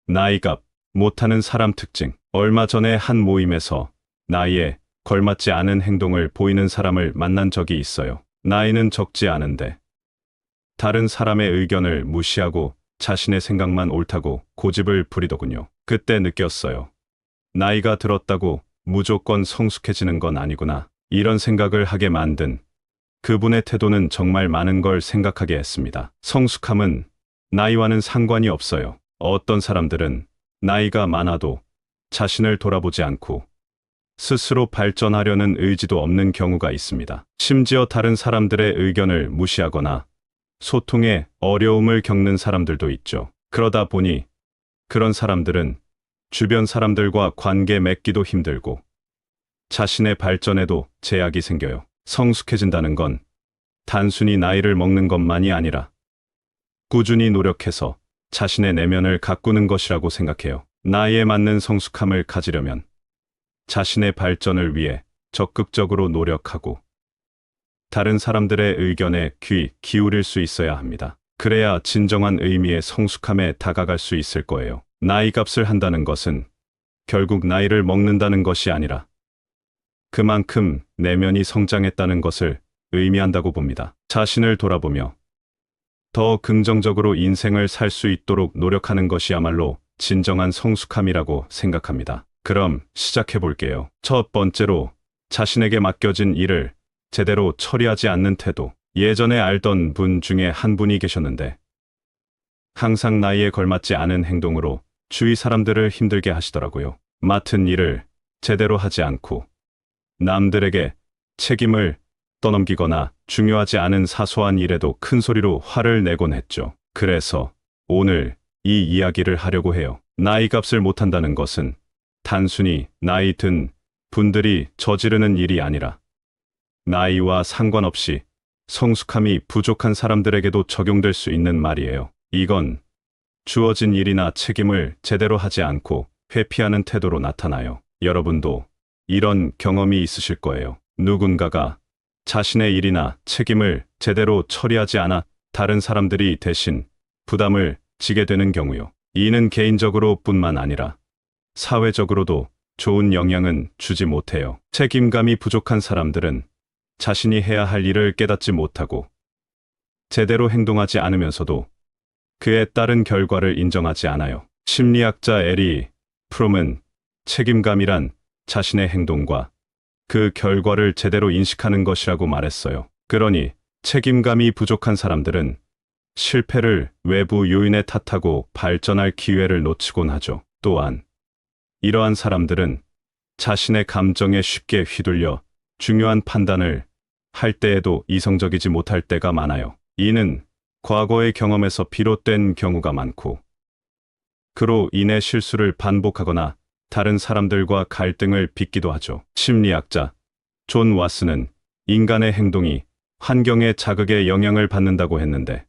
나이값 못하는 사람 특징. 얼마 전에 한 모임에서 나이에 걸맞지 않은 행동을 보이는 사람을 만난 적이 있어요. 나이는 적지 않은데 다른 사람의 의견을 무시하고 자신의 생각만 옳다고 고집을 부리더군요. 그때 느꼈어요. 나이가 들었다고 무조건 성숙해지는 건 아니구나. 이런 생각을 하게 만든 그분의 태도는 정말 많은 걸 생각하게 했습니다. 성숙함은 나이와는 상관이 없어요. 어떤 사람들은 나이가 많아도 자신을 돌아보지 않고 스스로 발전하려는 의지도 없는 경우가 있습니다. 심지어 다른 사람들의 의견을 무시하거나 소통에 어려움을 겪는 사람들도 있죠. 그러다 보니 그런 사람들은 주변 사람들과 관계 맺기도 힘들고 자신의 발전에도 제약이 생겨요. 성숙해진다는 건 단순히 나이를 먹는 것만이 아니라 꾸준히 노력해서 자신의 내면을 가꾸는 것이라고 생각해요. 나이에 맞는 성숙함을 가지려면 자신의 발전을 위해 적극적으로 노력하고 다른 사람들의 의견에 귀 기울일 수 있어야 합니다. 그래야 진정한 의미의 성숙함에 다가갈 수 있을 거예요. 나이 값을 한다는 것은 결국 나이를 먹는다는 것이 아니라 그만큼 내면이 성장했다는 것을 의미한다고 봅니다. 자신을 돌아보며 더 긍정적으로 인생을 살 수 있도록 노력하는 것이야말로 진정한 성숙함이라고 생각합니다. 그럼 시작해 볼게요. 첫 번째로 자신에게 맡겨진 일을 제대로 처리하지 않는 태도. 예전에 알던 분 중에 한 분이 계셨는데 항상 나이에 걸맞지 않은 행동으로 주위 사람들을 힘들게 하시더라고요. 맡은 일을 제대로 하지 않고 남들에게 책임을 떠넘기거나 중요하지 않은 사소한 일에도 큰 소리로 화를 내곤 했죠. 그래서 오늘 이 이야기를 하려고 해요. 나이 값을 못한다는 것은 단순히 나이 든 분들이 저지르는 일이 아니라 나이와 상관없이 성숙함이 부족한 사람들에게도 적용될 수 있는 말이에요. 이건 주어진 일이나 책임을 제대로 하지 않고 회피하는 태도로 나타나요. 여러분도 이런 경험이 있으실 거예요. 누군가가 자신의 일이나 책임을 제대로 처리하지 않아 다른 사람들이 대신 부담을 지게 되는 경우요. 이는 개인적으로 뿐만 아니라 사회적으로도 좋은 영향은 주지 못해요. 책임감이 부족한 사람들은 자신이 해야 할 일을 깨닫지 못하고 제대로 행동하지 않으면서도 그에 따른 결과를 인정하지 않아요. 심리학자 에리 프롬은 책임감이란 자신의 행동과 그 결과를 제대로 인식하는 것이라고 말했어요. 그러니 책임감이 부족한 사람들은 실패를 외부 요인에 탓하고 발전할 기회를 놓치곤 하죠. 또한 이러한 사람들은 자신의 감정에 쉽게 휘둘려 중요한 판단을 할 때에도 이성적이지 못할 때가 많아요. 이는 과거의 경험에서 비롯된 경우가 많고 그로 인해 실수를 반복하거나 다른 사람들과 갈등을 빚기도 하죠. 심리학자 존 와스는 인간의 행동이 환경의 자극에 영향을 받는다고 했는데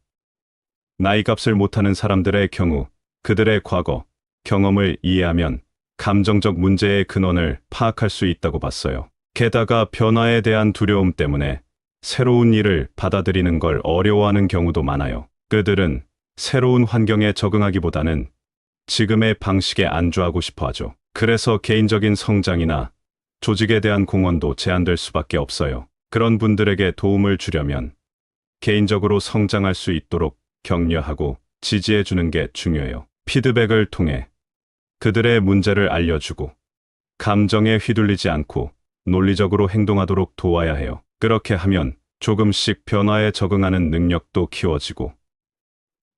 나이값을 못하는 사람들의 경우 그들의 과거 경험을 이해하면 감정적 문제의 근원을 파악할 수 있다고 봤어요. 게다가 변화에 대한 두려움 때문에 새로운 일을 받아들이는 걸 어려워하는 경우도 많아요. 그들은 새로운 환경에 적응하기보다는 지금의 방식에 안주하고 싶어 하죠. 그래서 개인적인 성장이나 조직에 대한 공헌도 제한될 수밖에 없어요. 그런 분들에게 도움을 주려면 개인적으로 성장할 수 있도록 격려하고 지지해 주는 게 중요해요. 피드백을 통해 그들의 문제를 알려주고 감정에 휘둘리지 않고 논리적으로 행동하도록 도와야 해요. 그렇게 하면 조금씩 변화에 적응하는 능력도 키워지고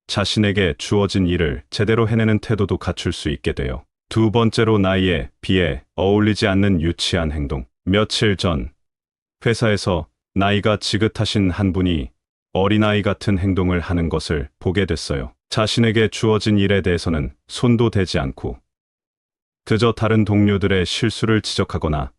자신에게 주어진 일을 제대로 해내는 태도도 갖출 수 있게 돼요. 두 번째로 나이에 비해 어울리지 않는 유치한 행동. 며칠 전 회사에서 나이가 지긋하신 한 분이 어린아이 같은 행동을 하는 것을 보게 됐어요. 자신에게 주어진 일에 대해서는 손도 대지 않고 그저 다른 동료들의 실수를 지적하거나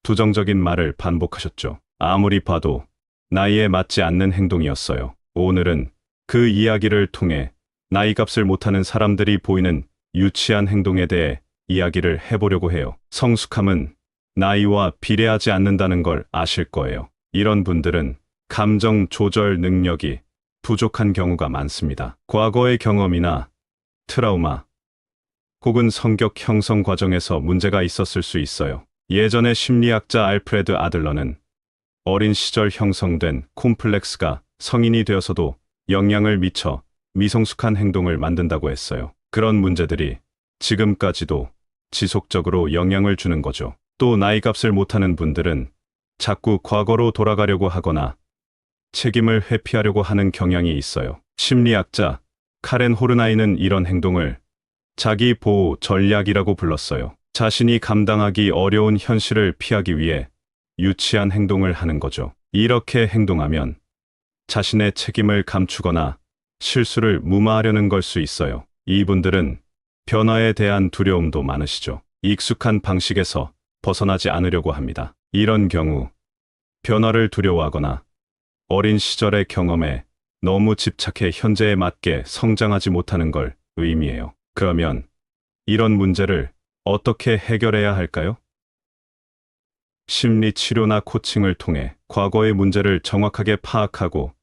부정적인 말을 반복하셨죠. 아무리 봐도 나이에 맞지 않는 행동이었어요. 오늘은 그 이야기를 통해 나이값을 못하는 사람들이 보이는 유치한 행동에 대해 이야기를 해보려고 해요. 성숙함은 나이와 비례하지 않는다는 걸 아실 거예요. 이런 분들은 감정 조절 능력이 부족한 경우가 많습니다. 과거의 경험이나 트라우마, 혹은 성격 형성 과정에서 문제가 있었을 수 있어요. 예전에 심리학자 알프레드 아들러는 어린 시절 형성된 콤플렉스가 성인이 되어서도 영향을 미쳐 미성숙한 행동을 만든다고 했어요. 그런 문제들이 지금까지도 지속적으로 영향을 주는 거죠. 또 나이값을 못하는 분들은 자꾸 과거로 돌아가려고 하거나 책임을 회피하려고 하는 경향이 있어요. 심리학자 카렌 호르나이는 이런 행동을 자기 보호 전략이라고 불렀어요. 자신이 감당하기 어려운 현실을 피하기 위해 유치한 행동을 하는 거죠. 이렇게 행동하면 자신의 책임을 감추거나 실수를 무마하려는 걸 수 있어요. 이분들은 변화에 대한 두려움도 많으시죠. 익숙한 방식에서 벗어나지 않으려고 합니다. 이런 경우 변화를 두려워하거나 어린 시절의 경험에 너무 집착해 현재에 맞게 성장하지 못하는 걸 의미해요. 그러면 이런 문제를 어떻게 해결해야 할까요? 심리 치료나 코칭을 통해 과거의 문제를 정확하게 파악하고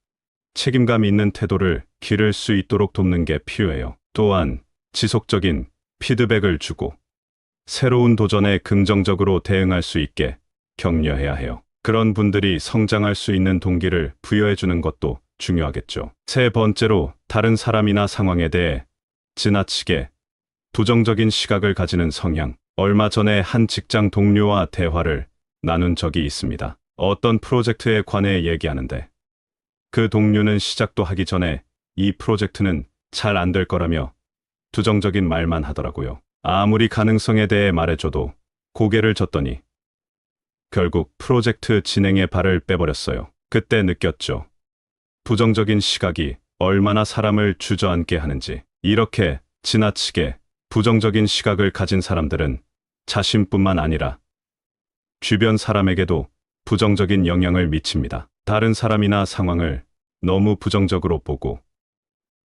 책임감 있는 태도를 기를 수 있도록 돕는 게 필요해요. 또한 지속적인 피드백을 주고 새로운 도전에 긍정적으로 대응할 수 있게 격려해야 해요. 그런 분들이 성장할 수 있는 동기를 부여해 주는 것도 중요하겠죠. 세 번째로, 다른 사람이나 상황에 대해 지나치게 부정적인 시각을 가지는 성향. 얼마 전에 한 직장 동료와 대화를 나눈 적이 있습니다. 어떤 프로젝트에 관해 얘기하는데 그 동료는 시작도 하기 전에 이 프로젝트는 잘 안 될 거라며 부정적인 말만 하더라고요. 아무리 가능성에 대해 말해줘도 고개를 젓더니 결국 프로젝트 진행에 발을 빼버렸어요. 그때 느꼈죠. 부정적인 시각이 얼마나 사람을 주저앉게 하는지. 이렇게 지나치게 부정적인 시각을 가진 사람들은 자신뿐만 아니라 주변 사람에게도 부정적인 영향을 미칩니다. 다른 사람이나 상황을 너무 부정적으로 보고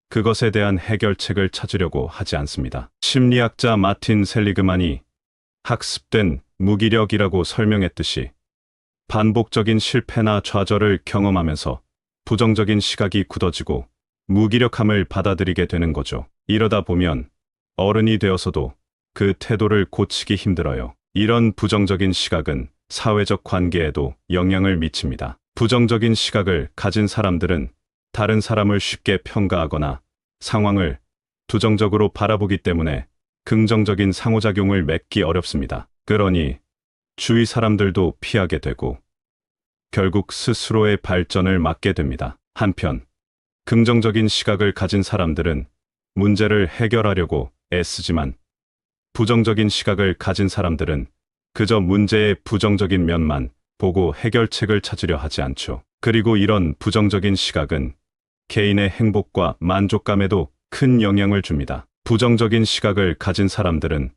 그것에 대한 해결책을 찾으려고 하지 않습니다. 심리학자 마틴 셀리그만이 학습된 무기력이라고 설명했듯이 반복적인 실패나 좌절을 경험하면서 부정적인 시각이 굳어지고 무기력함을 받아들이게 되는 거죠. 이러다 보면 어른이 되어서도 그 태도를 고치기 힘들어요. 이런 부정적인 시각은 사회적 관계에도 영향을 미칩니다. 부정적인 시각을 가진 사람들은 다른 사람을 쉽게 평가하거나 상황을 부정적으로 바라보기 때문에 긍정적인 상호작용을 맺기 어렵습니다. 그러니 주위 사람들도 피하게 되고 결국 스스로의 발전을 막게 됩니다. 한편 긍정적인 시각을 가진 사람들은 문제를 해결하려고 애쓰지만 부정적인 시각을 가진 사람들은 그저 문제의 부정적인 면만 보고 해결책을 찾으려 하지 않죠. 그리고 이런 부정적인 시각은 개인의 행복과 만족감에도 큰 영향을 줍니다. 부정적인 시각을 가진 사람들은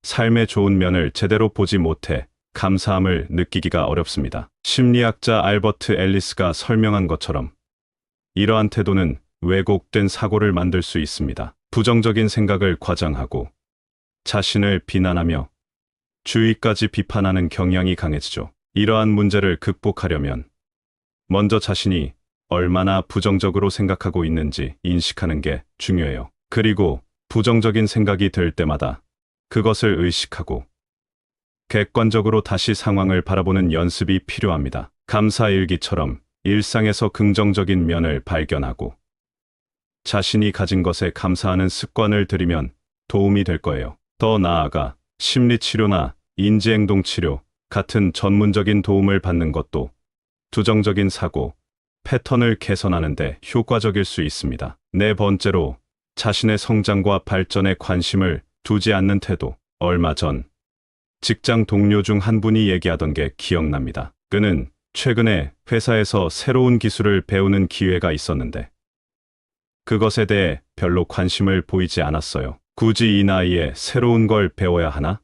삶의 좋은 면을 제대로 보지 못해 감사함을 느끼기가 어렵습니다. 심리학자 알버트 앨리스가 설명한 것처럼 이러한 태도는 왜곡된 사고를 만들 수 있습니다. 부정적인 생각을 과장하고 자신을 비난하며 주위까지 비판하는 경향이 강해지죠. 이러한 문제를 극복하려면 먼저 자신이 얼마나 부정적으로 생각하고 있는지 인식하는 게 중요해요. 그리고 부정적인 생각이 들 때마다 그것을 의식하고 객관적으로 다시 상황을 바라보는 연습이 필요합니다. 감사일기처럼 일상에서 긍정적인 면을 발견하고 자신이 가진 것에 감사하는 습관을 들이면 도움이 될 거예요. 더 나아가 심리치료나 인지행동치료 같은 전문적인 도움을 받는 것도 부정적인 사고 패턴을 개선하는 데 효과적일 수 있습니다. 네 번째로, 자신의 성장과 발전에 관심을 두지 않는 태도. 얼마 전 직장 동료 중 한 분이 얘기하던 게 기억납니다. 그는 최근에 회사에서 새로운 기술을 배우는 기회가 있었는데 그것에 대해 별로 관심을 보이지 않았어요. 굳이 이 나이에 새로운 걸 배워야 하나?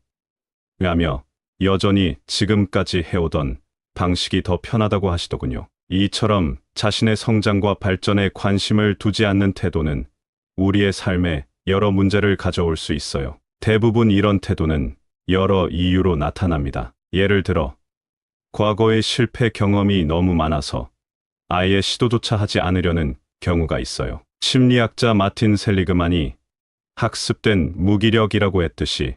라며 여전히 지금까지 해오던 방식이 더 편하다고 하시더군요. 이처럼 자신의 성장과 발전에 관심을 두지 않는 태도는 우리의 삶에 여러 문제를 가져올 수 있어요. 대부분 이런 태도는 여러 이유로 나타납니다. 예를 들어 과거의 실패 경험이 너무 많아서 아예 시도조차 하지 않으려는 경우가 있어요. 심리학자 마틴 셀리그만이 학습된 무기력이라고 했듯이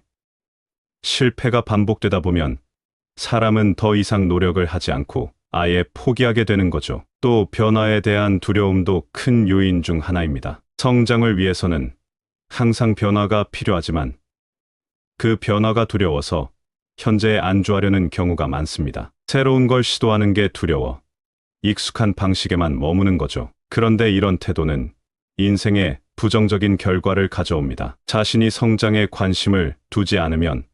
실패가 반복되다 보면 사람은 더 이상 노력을 하지 않고 아예 포기하게 되는 거죠. 또 변화에 대한 두려움도 큰 요인 중 하나입니다. 성장을 위해서는 항상 변화가 필요하지만 그 변화가 두려워서 현재에 안주하려는 경우가 많습니다. 새로운 걸 시도하는 게 두려워 익숙한 방식에만 머무는 거죠. 그런데 이런 태도는 인생에 부정적인 결과를 가져옵니다. 자신이 성장에 관심을 두지 않으면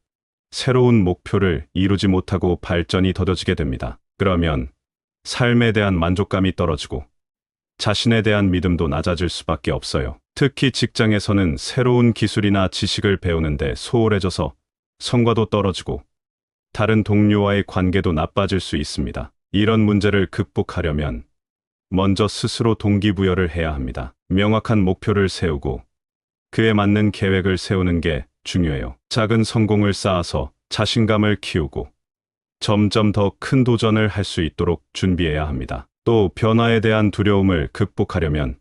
새로운 목표를 이루지 못하고 발전이 더뎌지게 됩니다. 그러면 삶에 대한 만족감이 떨어지고 자신에 대한 믿음도 낮아질 수밖에 없어요. 특히 직장에서는 새로운 기술이나 지식을 배우는데 소홀해져서 성과도 떨어지고 다른 동료와의 관계도 나빠질 수 있습니다. 이런 문제를 극복하려면 먼저 스스로 동기부여를 해야 합니다. 명확한 목표를 세우고 그에 맞는 계획을 세우는 게 중요해요. 작은 성공을 쌓아서 자신감을 키우고 점점 더 큰 도전을 할 수 있도록 준비해야 합니다. 또 변화에 대한 두려움을 극복하려면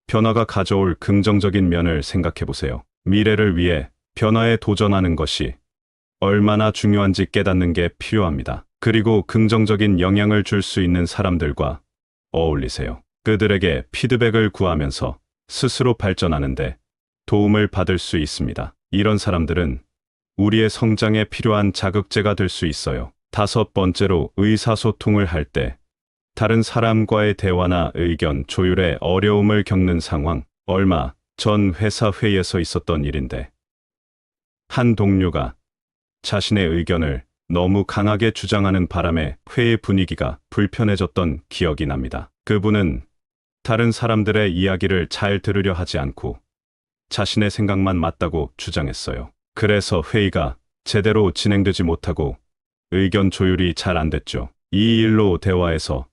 변화가 가져올 긍정적인 면을 생각해 보세요. 미래를 위해 변화에 도전하는 것이 얼마나 중요한지 깨닫는 게 필요합니다. 그리고 긍정적인 영향을 줄 수 있는 사람들과 어울리세요. 그들에게 피드백을 구하면서 스스로 발전하는데 도움을 받을 수 있습니다. 이런 사람들은 우리의 성장에 필요한 자극제가 될 수 있어요. 5번째로 의사소통을 할 때 다른 사람과의 대화나 의견 조율에 어려움을 겪는 상황. 얼마 전 회사 회의에서 있었던 일인데 한 동료가 자신의 의견을 너무 강하게 주장하는 바람에 회의 분위기가 불편해졌던 기억이 납니다. 그분은 다른 사람들의 이야기를 잘 들으려 하지 않고 자신의 생각만 맞다고 주장했어요. 그래서 회의가 제대로 진행되지 못하고 의견 조율이 잘 안 됐죠. 이 일로 대화에서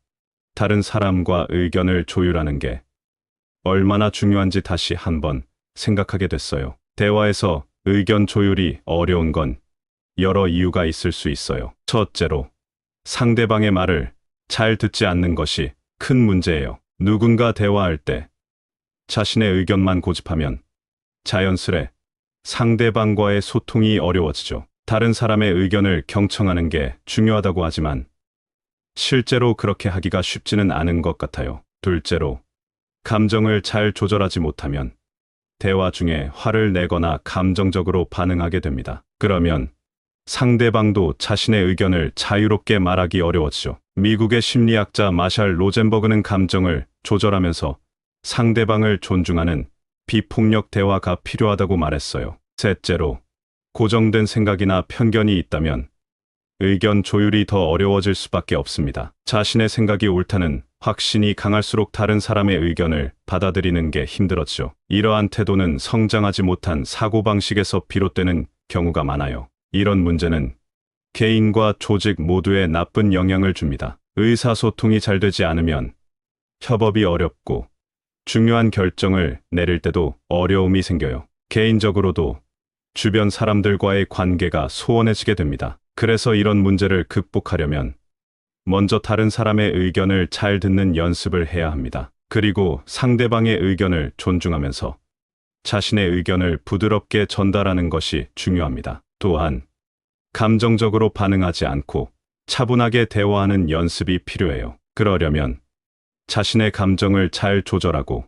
다른 사람과 의견을 조율하는 게 얼마나 중요한지 다시 한번 생각하게 됐어요. 대화에서 의견 조율이 어려운 건 여러 이유가 있을 수 있어요. 첫째로, 상대방의 말을 잘 듣지 않는 것이 큰 문제예요. 누군가 대화할 때 자신의 의견만 고집하면 자연스레 상대방과의 소통이 어려워지죠. 다른 사람의 의견을 경청하는 게 중요하다고 하지만 실제로 그렇게 하기가 쉽지는 않은 것 같아요. 둘째로, 감정을 잘 조절하지 못하면 대화 중에 화를 내거나 감정적으로 반응하게 됩니다. 그러면 상대방도 자신의 의견을 자유롭게 말하기 어려워지죠. 미국의 심리학자 마샬 로젠버그는 감정을 조절하면서 상대방을 존중하는 비폭력 대화가 필요하다고 말했어요. 셋째로, 고정된 생각이나 편견이 있다면 의견 조율이 더 어려워질 수밖에 없습니다. 자신의 생각이 옳다는 확신이 강할수록 다른 사람의 의견을 받아들이는 게 힘들어지죠. 이러한 태도는 성장하지 못한 사고방식에서 비롯되는 경우가 많아요. 이런 문제는 개인과 조직 모두에 나쁜 영향을 줍니다. 의사소통이 잘 되지 않으면 협업이 어렵고 중요한 결정을 내릴 때도 어려움이 생겨요. 개인적으로도 주변 사람들과의 관계가 소원해지게 됩니다. 그래서 이런 문제를 극복하려면 먼저 다른 사람의 의견을 잘 듣는 연습을 해야 합니다. 그리고 상대방의 의견을 존중하면서 자신의 의견을 부드럽게 전달하는 것이 중요합니다. 또한 감정적으로 반응하지 않고 차분하게 대화하는 연습이 필요해요. 그러려면 자신의 감정을 잘 조절하고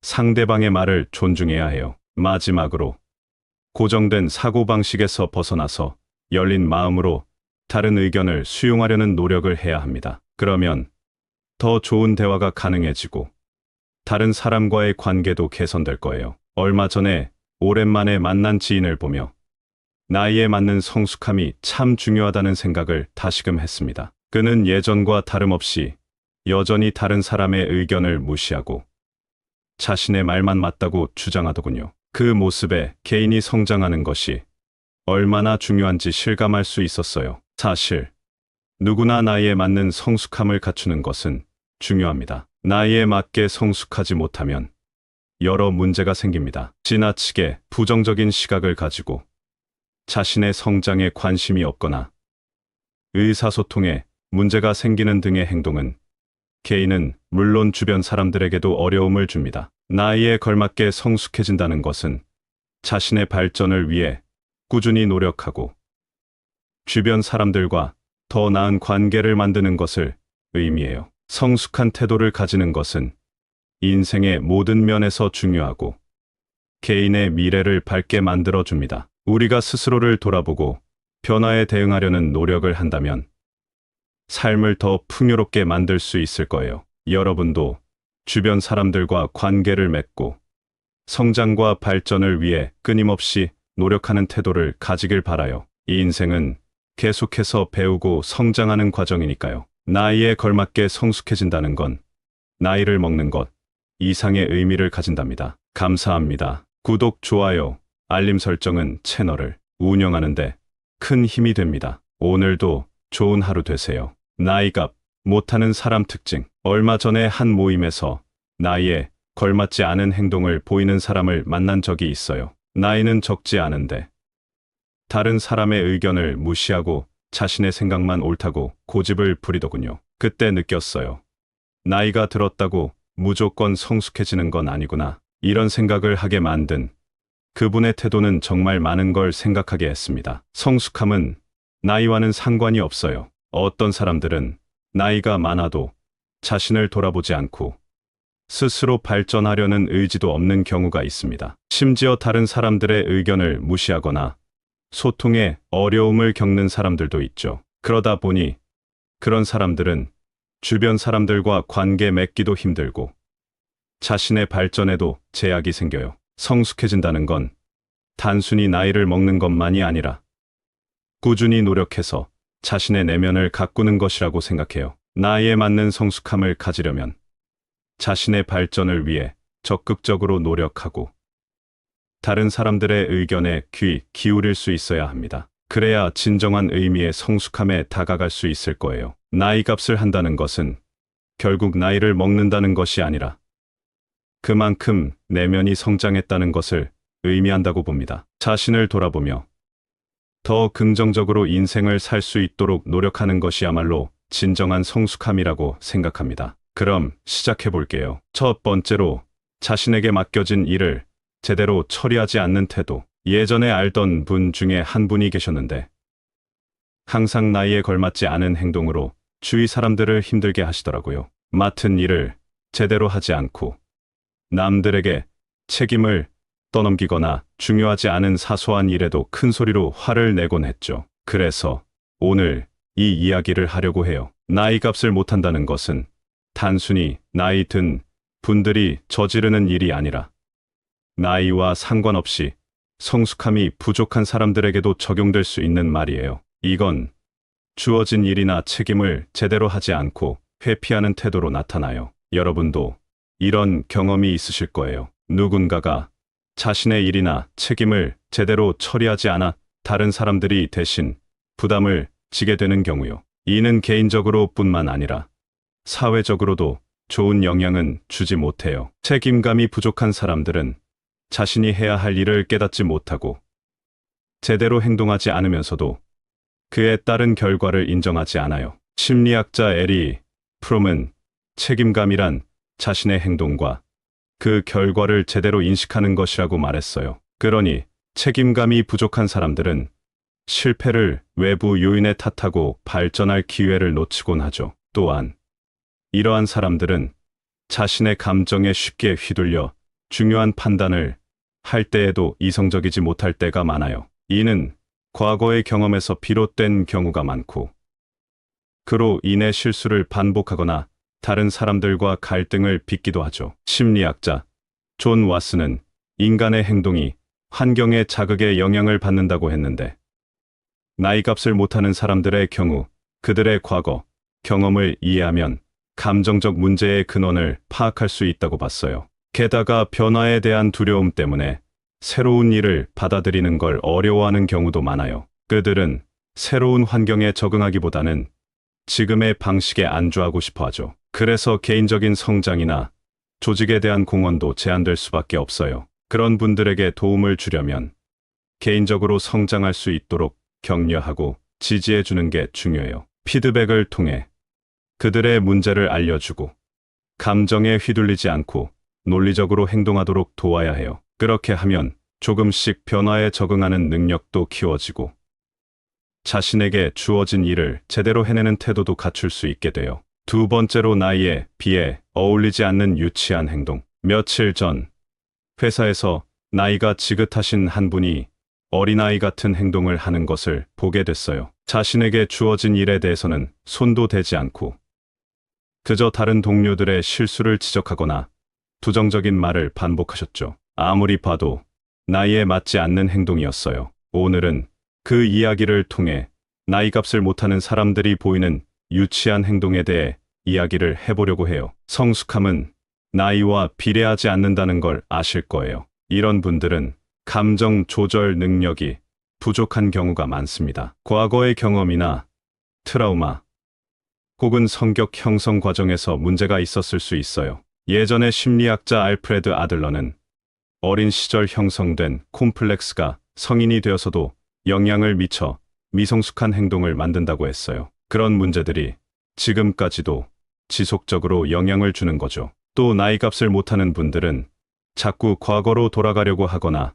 상대방의 말을 존중해야 해요. 마지막으로, 고정된 사고방식에서 벗어나서 열린 마음으로 다른 의견을 수용하려는 노력을 해야 합니다. 그러면 더 좋은 대화가 가능해지고 다른 사람과의 관계도 개선될 거예요. 얼마 전에 오랜만에 만난 지인을 보며 나이에 맞는 성숙함이 참 중요하다는 생각을 다시금 했습니다. 그는 예전과 다름없이 여전히 다른 사람의 의견을 무시하고 자신의 말만 맞다고 주장하더군요. 그 모습에 개인이 성장하는 것이 얼마나 중요한지 실감할 수 있었어요. 사실 누구나 나이에 맞는 성숙함을 갖추는 것은 중요합니다. 나이에 맞게 성숙하지 못하면 여러 문제가 생깁니다. 지나치게 부정적인 시각을 가지고 자신의 성장에 관심이 없거나 의사소통에 문제가 생기는 등의 행동은 개인은 물론 주변 사람들에게도 어려움을 줍니다. 나이에 걸맞게 성숙해진다는 것은 자신의 발전을 위해 꾸준히 노력하고 주변 사람들과 더 나은 관계를 만드는 것을 의미해요. 성숙한 태도를 가지는 것은 인생의 모든 면에서 중요하고 개인의 미래를 밝게 만들어 줍니다. 우리가 스스로를 돌아보고 변화에 대응하려는 노력을 한다면 삶을 더 풍요롭게 만들 수 있을 거예요. 여러분도 주변 사람들과 관계를 맺고 성장과 발전을 위해 끊임없이 노력하는 태도를 가지길 바라요. 이 인생은 계속해서 배우고 성장하는 과정이니까요. 나이에 걸맞게 성숙해진다는 건 나이를 먹는 것 이상의 의미를 가진답니다. 감사합니다. 구독, 좋아요, 알림 설정은 채널을 운영하는데 큰 힘이 됩니다. 오늘도 좋은 하루 되세요. 나이값 못하는 사람 특징. 얼마 전에 한 모임에서 나이에 걸맞지 않은 행동을 보이는 사람을 만난 적이 있어요. 나이는 적지 않은데 다른 사람의 의견을 무시하고 자신의 생각만 옳다고 고집을 부리더군요. 그때 느꼈어요. 나이가 들었다고 무조건 성숙해지는 건 아니구나. 이런 생각을 하게 만든 그분의 태도는 정말 많은 걸 생각하게 했습니다. 성숙함은 나이와는 상관이 없어요. 어떤 사람들은 나이가 많아도 자신을 돌아보지 않고 스스로 발전하려는 의지도 없는 경우가 있습니다. 심지어 다른 사람들의 의견을 무시하거나 소통에 어려움을 겪는 사람들도 있죠. 그러다 보니 그런 사람들은 주변 사람들과 관계 맺기도 힘들고 자신의 발전에도 제약이 생겨요. 성숙해진다는 건 단순히 나이를 먹는 것만이 아니라 꾸준히 노력해서 자신의 내면을 가꾸는 것이라고 생각해요. 나이에 맞는 성숙함을 가지려면 자신의 발전을 위해 적극적으로 노력하고 다른 사람들의 의견에 귀 기울일 수 있어야 합니다. 그래야 진정한 의미의 성숙함에 다가갈 수 있을 거예요. 나이 값을 한다는 것은 결국 나이를 먹는다는 것이 아니라 그만큼 내면이 성장했다는 것을 의미한다고 봅니다. 자신을 돌아보며 더 긍정적으로 인생을 살 수 있도록 노력하는 것이야말로 진정한 성숙함이라고 생각합니다. 그럼 시작해 볼게요. 첫 번째로 자신에게 맡겨진 일을 제대로 처리하지 않는 태도. 예전에 알던 분 중에 한 분이 계셨는데 항상 나이에 걸맞지 않은 행동으로 주위 사람들을 힘들게 하시더라고요. 맡은 일을 제대로 하지 않고 남들에게 책임을 떠넘기거나 중요하지 않은 사소한 일에도 큰 소리로 화를 내곤 했죠. 그래서 오늘 이 이야기를 하려고 해요. 나이 값을 못한다는 것은 단순히 나이 든 분들이 저지르는 일이 아니라 나이와 상관없이 성숙함이 부족한 사람들에게도 적용될 수 있는 말이에요. 이건 주어진 일이나 책임을 제대로 하지 않고 회피하는 태도로 나타나요. 여러분도 이런 경험이 있으실 거예요. 누군가가 자신의 일이나 책임을 제대로 처리하지 않아 다른 사람들이 대신 부담을 지게 되는 경우요. 이는 개인적으로 뿐만 아니라 사회적으로도 좋은 영향은 주지 못해요. 책임감이 부족한 사람들은 자신이 해야 할 일을 깨닫지 못하고 제대로 행동하지 않으면서도 그에 따른 결과를 인정하지 않아요. 심리학자 에리 프롬은 책임감이란 자신의 행동과 그 결과를 제대로 인식하는 것이라고 말했어요. 그러니 책임감이 부족한 사람들은 실패를 외부 요인에 탓하고 발전할 기회를 놓치곤 하죠. 또한 이러한 사람들은 자신의 감정에 쉽게 휘둘려 중요한 판단을 할 때에도 이성적이지 못할 때가 많아요. 이는 과거의 경험에서 비롯된 경우가 많고 그로 인해 실수를 반복하거나 다른 사람들과 갈등을 빚기도 하죠. 심리학자 존 와스는 인간의 행동이 환경의 자극에 영향을 받는다고 했는데 나이값을 못하는 사람들의 경우 그들의 과거 경험을 이해하면 감정적 문제의 근원을 파악할 수 있다고 봤어요. 게다가 변화에 대한 두려움 때문에 새로운 일을 받아들이는 걸 어려워하는 경우도 많아요. 그들은 새로운 환경에 적응하기보다는 지금의 방식에 안주하고 싶어 하죠. 그래서 개인적인 성장이나 조직에 대한 공헌도 제한될 수밖에 없어요. 그런 분들에게 도움을 주려면 개인적으로 성장할 수 있도록 격려하고 지지해 주는 게 중요해요. 피드백을 통해 그들의 문제를 알려주고 감정에 휘둘리지 않고 논리적으로 행동하도록 도와야 해요. 그렇게 하면 조금씩 변화에 적응하는 능력도 키워지고 자신에게 주어진 일을 제대로 해내는 태도도 갖출 수 있게 돼요. 두 번째로 나이에 비해 어울리지 않는 유치한 행동. 며칠 전 회사에서 나이가 지긋하신 한 분이 어린아이 같은 행동을 하는 것을 보게 됐어요. 자신에게 주어진 일에 대해서는 손도 대지 않고 그저 다른 동료들의 실수를 지적하거나 부정적인 말을 반복하셨죠. 아무리 봐도 나이에 맞지 않는 행동이었어요. 오늘은 그 이야기를 통해 나이값을 못하는 사람들이 보이는 유치한 행동에 대해 이야기를 해보려고 해요. 성숙함은 나이와 비례하지 않는다는 걸 아실 거예요. 이런 분들은 감정 조절 능력이 부족한 경우가 많습니다. 과거의 경험이나 트라우마 혹은 성격 형성 과정에서 문제가 있었을 수 있어요. 예전에 심리학자 알프레드 아들러는 어린 시절 형성된 콤플렉스가 성인이 되어서도 영향을 미쳐 미성숙한 행동을 만든다고 했어요. 그런 문제들이 지금까지도 지속적으로 영향을 주는 거죠. 또 나이값을 못하는 분들은 자꾸 과거로 돌아가려고 하거나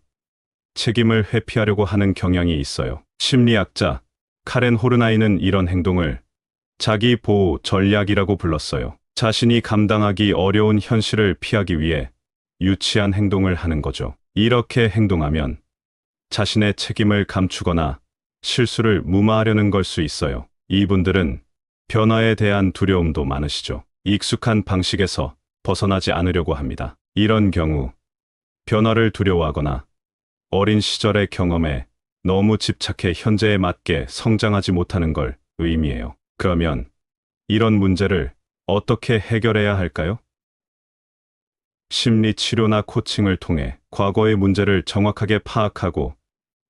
책임을 회피하려고 하는 경향이 있어요. 심리학자 카렌 호르나이는 이런 행동을 자기 보호 전략이라고 불렀어요. 자신이 감당하기 어려운 현실을 피하기 위해 유치한 행동을 하는 거죠. 이렇게 행동하면 자신의 책임을 감추거나 실수를 무마하려는 걸 수 있어요. 이분들은 변화에 대한 두려움도 많으시죠. 익숙한 방식에서 벗어나지 않으려고 합니다. 이런 경우 변화를 두려워하거나 어린 시절의 경험에 너무 집착해 현재에 맞게 성장하지 못하는 걸 의미해요. 그러면 이런 문제를 어떻게 해결해야 할까요? 심리 치료나 코칭을 통해 과거의 문제를 정확하게 파악하고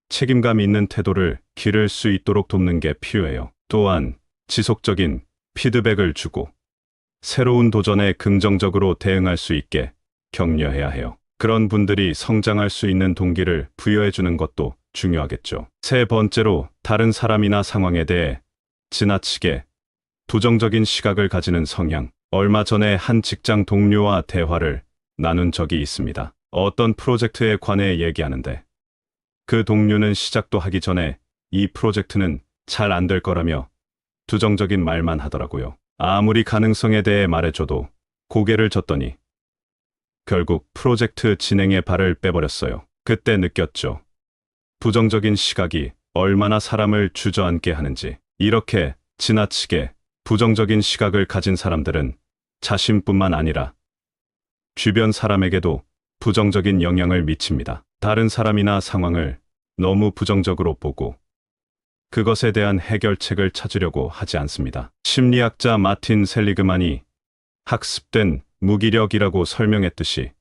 책임감 있는 태도를 기를 수 있도록 돕는 게 필요해요. 또한 지속적인 피드백을 주고 새로운 도전에 긍정적으로 대응할 수 있게 격려해야 해요. 그런 분들이 성장할 수 있는 동기를 부여해 주는 것도 중요하겠죠. 세 번째로 다른 사람이나 상황에 대해 지나치게 부정적인 시각을 가지는 성향. 얼마 전에 한 직장 동료와 대화를 나눈 적이 있습니다. 어떤 프로젝트에 관해 얘기하는데 그 동료는 시작도 하기 전에 이 프로젝트는 잘 안 될 거라며 부정적인 말만 하더라고요. 아무리 가능성에 대해 말해줘도 고개를 젓더니 결국 프로젝트 진행에 발을 빼버렸어요. 그때 느꼈죠. 부정적인 시각이 얼마나 사람을 주저앉게 하는지. 이렇게 지나치게 부정적인 시각을 가진 사람들은 자신뿐만 아니라 주변 사람에게도 부정적인 영향을 미칩니다. 다른 사람이나 상황을 너무 부정적으로 보고 그것에 대한 해결책을 찾으려고 하지 않습니다. 심리학자 마틴 셀리그만이 학습된 무기력이라고 설명했듯이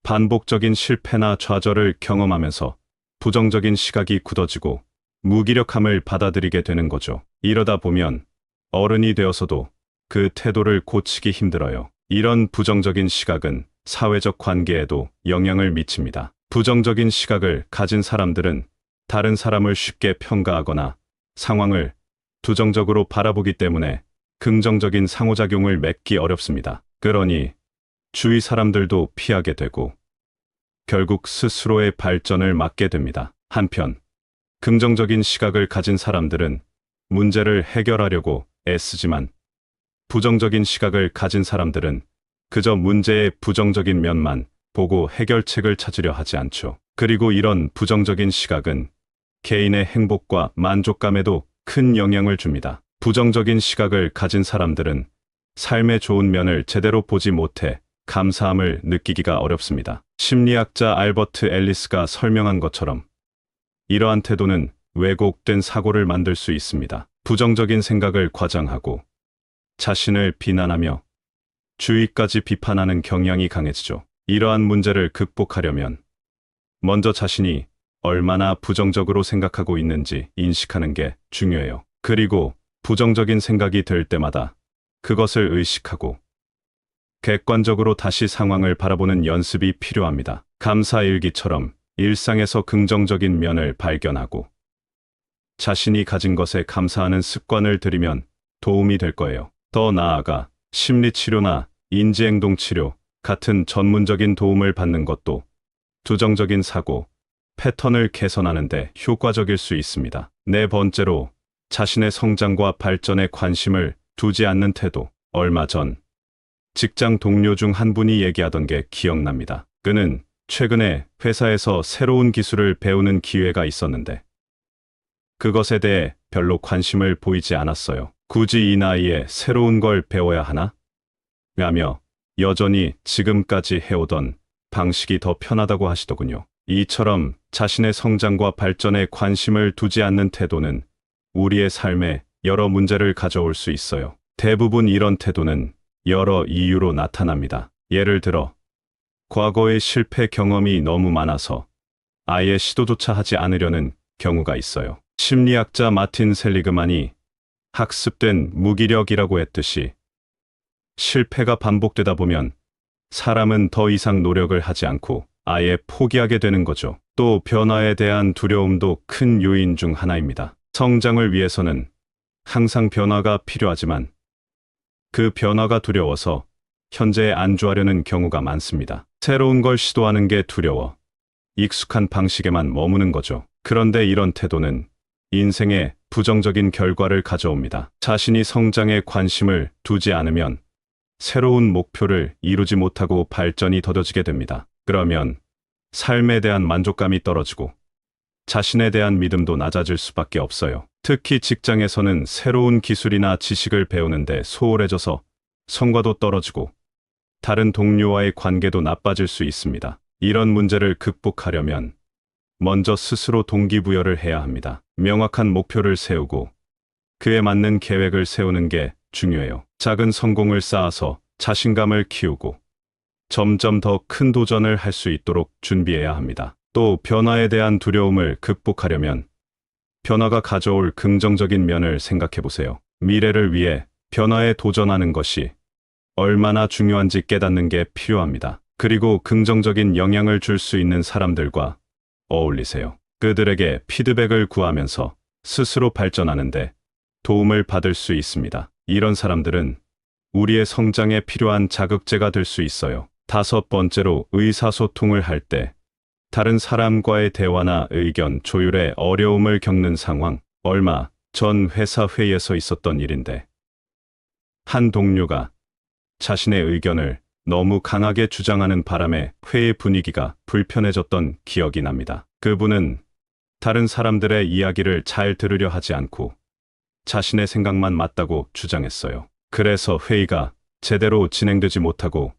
반복적인 실패나 좌절을 경험하면서 부정적인 시각이 굳어지고 무기력함을 받아들이게 되는 거죠. 이러다 보면 어른이 되어서도 그 태도를 고치기 힘들어요. 이런 부정적인 시각은 사회적 관계에도 영향을 미칩니다. 부정적인 시각을 가진 사람들은 다른 사람을 쉽게 평가하거나 상황을 부정적으로 바라보기 때문에 긍정적인 상호작용을 맺기 어렵습니다. 그러니 주위 사람들도 피하게 되고 결국 스스로의 발전을 막게 됩니다. 한편 긍정적인 시각을 가진 사람들은 문제를 해결하려고 애쓰지만 부정적인 시각을 가진 사람들은 그저 문제의 부정적인 면만 보고 해결책을 찾으려 하지 않죠. 그리고 이런 부정적인 시각은 개인의 행복과 만족감에도 큰 영향을 줍니다. 부정적인 시각을 가진 사람들은 삶의 좋은 면을 제대로 보지 못해 감사함을 느끼기가 어렵습니다. 심리학자 알버트 앨리스가 설명한 것처럼 이러한 태도는 왜곡된 사고를 만들 수 있습니다. 부정적인 생각을 과장하고 자신을 비난하며 주위까지 비판하는 경향이 강해지죠. 이러한 문제를 극복하려면 먼저 자신이 얼마나 부정적으로 생각하고 있는지 인식하는 게 중요해요. 그리고 부정적인 생각이 들 때마다 그것을 의식하고 객관적으로 다시 상황을 바라보는 연습이 필요합니다. 감사일기처럼 일상에서 긍정적인 면을 발견하고 자신이 가진 것에 감사하는 습관을 들이면 도움이 될 거예요. 더 나아가 심리치료나 인지행동치료 같은 전문적인 도움을 받는 것도 부정적인 사고, 패턴을 개선하는 데 효과적일 수 있습니다. 네 번째로, 자신의 성장과 발전에 관심을 두지 않는 태도. 얼마 전 직장 동료 중 한 분이 얘기하던 게 기억납니다. 그는 최근에 회사에서 새로운 기술을 배우는 기회가 있었는데 그것에 대해 별로 관심을 보이지 않았어요. 굳이 이 나이에 새로운 걸 배워야 하나? 라며 여전히 지금까지 해오던 방식이 더 편하다고 하시더군요. 이처럼 자신의 성장과 발전에 관심을 두지 않는 태도는 우리의 삶에 여러 문제를 가져올 수 있어요. 대부분 이런 태도는 여러 이유로 나타납니다. 예를 들어, 과거의 실패 경험이 너무 많아서 아예 시도조차 하지 않으려는 경우가 있어요. 심리학자 마틴 셀리그만이 학습된 무기력이라고 했듯이 실패가 반복되다 보면 사람은 더 이상 노력을 하지 않고 아예 포기하게 되는 거죠. 또 변화에 대한 두려움도 큰 요인 중 하나입니다. 성장을 위해서는 항상 변화가 필요하지만 그 변화가 두려워서 현재에 안주하려는 경우가 많습니다. 새로운 걸 시도하는 게 두려워 익숙한 방식에만 머무는 거죠. 그런데 이런 태도는 인생에 부정적인 결과를 가져옵니다. 자신이 성장에 관심을 두지 않으면 새로운 목표를 이루지 못하고 발전이 더뎌지게 됩니다. 그러면 삶에 대한 만족감이 떨어지고 자신에 대한 믿음도 낮아질 수밖에 없어요. 특히 직장에서는 새로운 기술이나 지식을 배우는데 소홀해져서 성과도 떨어지고 다른 동료와의 관계도 나빠질 수 있습니다. 이런 문제를 극복하려면 먼저 스스로 동기부여를 해야 합니다. 명확한 목표를 세우고 그에 맞는 계획을 세우는 게 중요해요. 작은 성공을 쌓아서 자신감을 키우고 점점 더 큰 도전을 할 수 있도록 준비해야 합니다. 또 변화에 대한 두려움을 극복하려면 변화가 가져올 긍정적인 면을 생각해 보세요. 미래를 위해 변화에 도전하는 것이 얼마나 중요한지 깨닫는 게 필요합니다. 그리고 긍정적인 영향을 줄 수 있는 사람들과 어울리세요. 그들에게 피드백을 구하면서 스스로 발전하는데 도움을 받을 수 있습니다. 이런 사람들은 우리의 성장에 필요한 자극제가 될 수 있어요. 다섯 번째로, 의사소통을 할 때 다른 사람과의 대화나 의견 조율에 어려움을 겪는 상황. 얼마 전 회사 회의에서 있었던 일인데 한 동료가 자신의 의견을 너무 강하게 주장하는 바람에 회의 분위기가 불편해졌던 기억이 납니다. 그분은 다른 사람들의 이야기를 잘 들으려 하지 않고 자신의 생각만 맞다고 주장했어요. 그래서 회의가 제대로 진행되지 못하고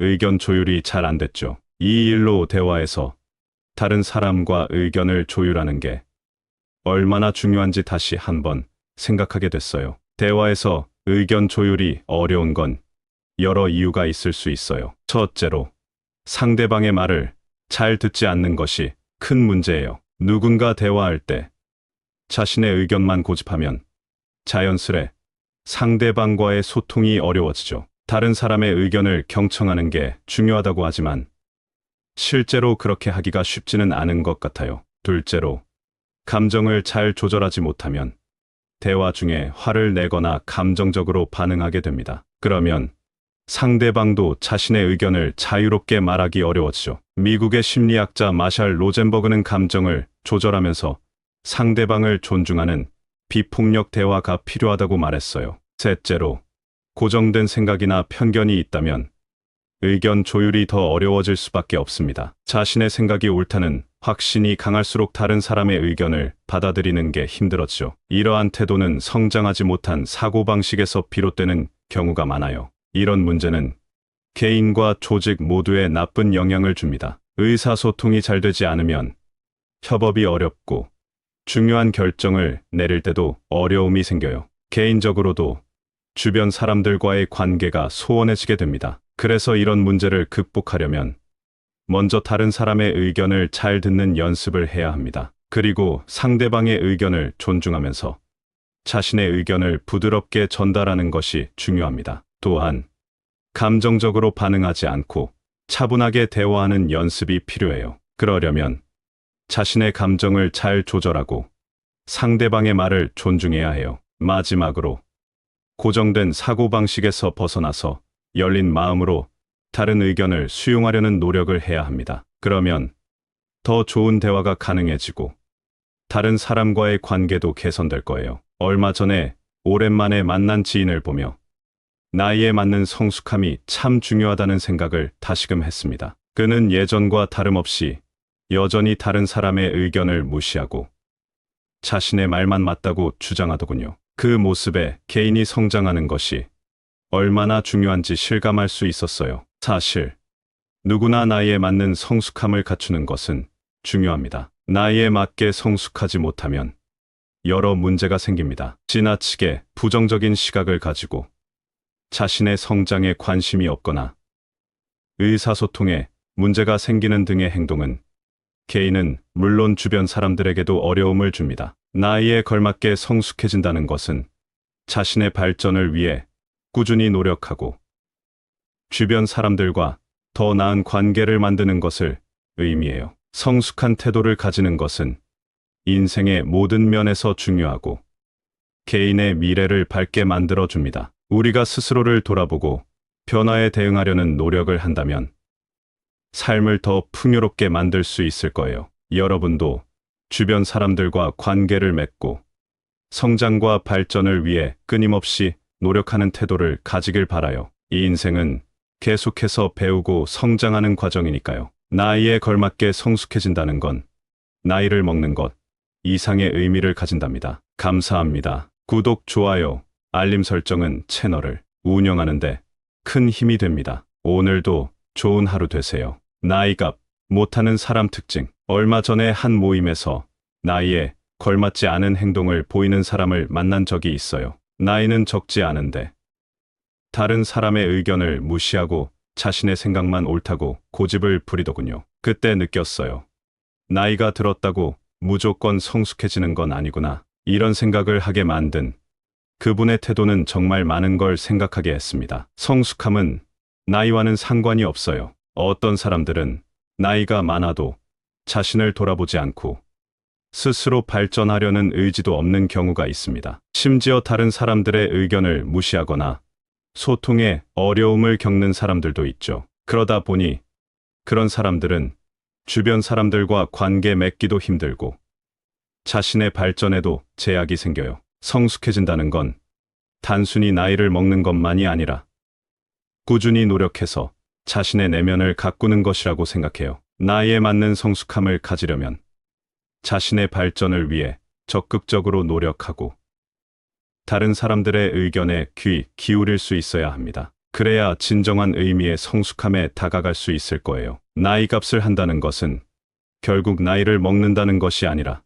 의견 조율이 잘 안 됐죠. 이 일로 대화에서 다른 사람과 의견을 조율하는 게 얼마나 중요한지 다시 한번 생각하게 됐어요. 대화에서 의견 조율이 어려운 건 여러 이유가 있을 수 있어요. 첫째로, 상대방의 말을 잘 듣지 않는 것이 큰 문제예요. 누군가 대화할 때 자신의 의견만 고집하면 자연스레 상대방과의 소통이 어려워지죠. 다른 사람의 의견을 경청하는 게 중요하다고 하지만 실제로 그렇게 하기가 쉽지는 않은 것 같아요. 둘째로, 감정을 잘 조절하지 못하면 대화 중에 화를 내거나 감정적으로 반응하게 됩니다. 그러면 상대방도 자신의 의견을 자유롭게 말하기 어려워지죠. 미국의 심리학자 마샬 로젠버그는 감정을 조절하면서 상대방을 존중하는 비폭력 대화가 필요하다고 말했어요. 셋째로, 고정된 생각이나 편견이 있다면 의견 조율이 더 어려워질 수밖에 없습니다. 자신의 생각이 옳다는 확신이 강할수록 다른 사람의 의견을 받아들이는 게 힘들어지죠. 이러한 태도는 성장하지 못한 사고방식에서 비롯되는 경우가 많아요. 이런 문제는 개인과 조직 모두에 나쁜 영향을 줍니다. 의사소통이 잘 되지 않으면 협업이 어렵고 중요한 결정을 내릴 때도 어려움이 생겨요. 개인적으로도 주변 사람들과의 관계가 소원해지게 됩니다. 그래서 이런 문제를 극복하려면 먼저 다른 사람의 의견을 잘 듣는 연습을 해야 합니다. 그리고 상대방의 의견을 존중하면서 자신의 의견을 부드럽게 전달하는 것이 중요합니다. 또한 감정적으로 반응하지 않고 차분하게 대화하는 연습이 필요해요. 그러려면 자신의 감정을 잘 조절하고 상대방의 말을 존중해야 해요. 마지막으로, 고정된 사고방식에서 벗어나서 열린 마음으로 다른 의견을 수용하려는 노력을 해야 합니다. 그러면 더 좋은 대화가 가능해지고 다른 사람과의 관계도 개선될 거예요. 얼마 전에 오랜만에 만난 지인을 보며 나이에 맞는 성숙함이 참 중요하다는 생각을 다시금 했습니다. 그는 예전과 다름없이 여전히 다른 사람의 의견을 무시하고 자신의 말만 맞다고 주장하더군요. 그 모습에 개인이 성장하는 것이 얼마나 중요한지 실감할 수 있었어요. 사실 누구나 나이에 맞는 성숙함을 갖추는 것은 중요합니다. 나이에 맞게 성숙하지 못하면 여러 문제가 생깁니다. 지나치게 부정적인 시각을 가지고 자신의 성장에 관심이 없거나 의사소통에 문제가 생기는 등의 행동은 개인은 물론 주변 사람들에게도 어려움을 줍니다. 나이에 걸맞게 성숙해진다는 것은 자신의 발전을 위해 꾸준히 노력하고 주변 사람들과 더 나은 관계를 만드는 것을 의미해요. 성숙한 태도를 가지는 것은 인생의 모든 면에서 중요하고 개인의 미래를 밝게 만들어줍니다. 우리가 스스로를 돌아보고 변화에 대응하려는 노력을 한다면 삶을 더 풍요롭게 만들 수 있을 거예요. 여러분도 주변 사람들과 관계를 맺고 성장과 발전을 위해 끊임없이 노력하는 태도를 가지길 바라요. 이 인생은 계속해서 배우고 성장하는 과정이니까요. 나이에 걸맞게 성숙해진다는 건 나이를 먹는 것 이상의 의미를 가진답니다. 감사합니다. 구독, 좋아요, 알림 설정은 채널을 운영하는데 큰 힘이 됩니다. 오늘도 좋은 하루 되세요. 나이값 못하는 사람 특징. 얼마 전에 한 모임에서 나이에 걸맞지 않은 행동을 보이는 사람을 만난 적이 있어요. 나이는 적지 않은데 다른 사람의 의견을 무시하고 자신의 생각만 옳다고 고집을 부리더군요. 그때 느꼈어요. 나이가 들었다고 무조건 성숙해지는 건 아니구나. 이런 생각을 하게 만든 그분의 태도는 정말 많은 걸 생각하게 했습니다. 성숙함은 나이와는 상관이 없어요. 어떤 사람들은 나이가 많아도 자신을 돌아보지 않고 스스로 발전하려는 의지도 없는 경우가 있습니다. 심지어 다른 사람들의 의견을 무시하거나 소통에 어려움을 겪는 사람들도 있죠. 그러다 보니 그런 사람들은 주변 사람들과 관계 맺기도 힘들고 자신의 발전에도 제약이 생겨요. 성숙해진다는 건 단순히 나이를 먹는 것만이 아니라 꾸준히 노력해서 자신의 내면을 가꾸는 것이라고 생각해요. 나이에 맞는 성숙함을 가지려면 자신의 발전을 위해 적극적으로 노력하고 다른 사람들의 의견에 귀 기울일 수 있어야 합니다. 그래야 진정한 의미의 성숙함에 다가갈 수 있을 거예요. 나이값을 한다는 것은 결국 나이를 먹는다는 것이 아니라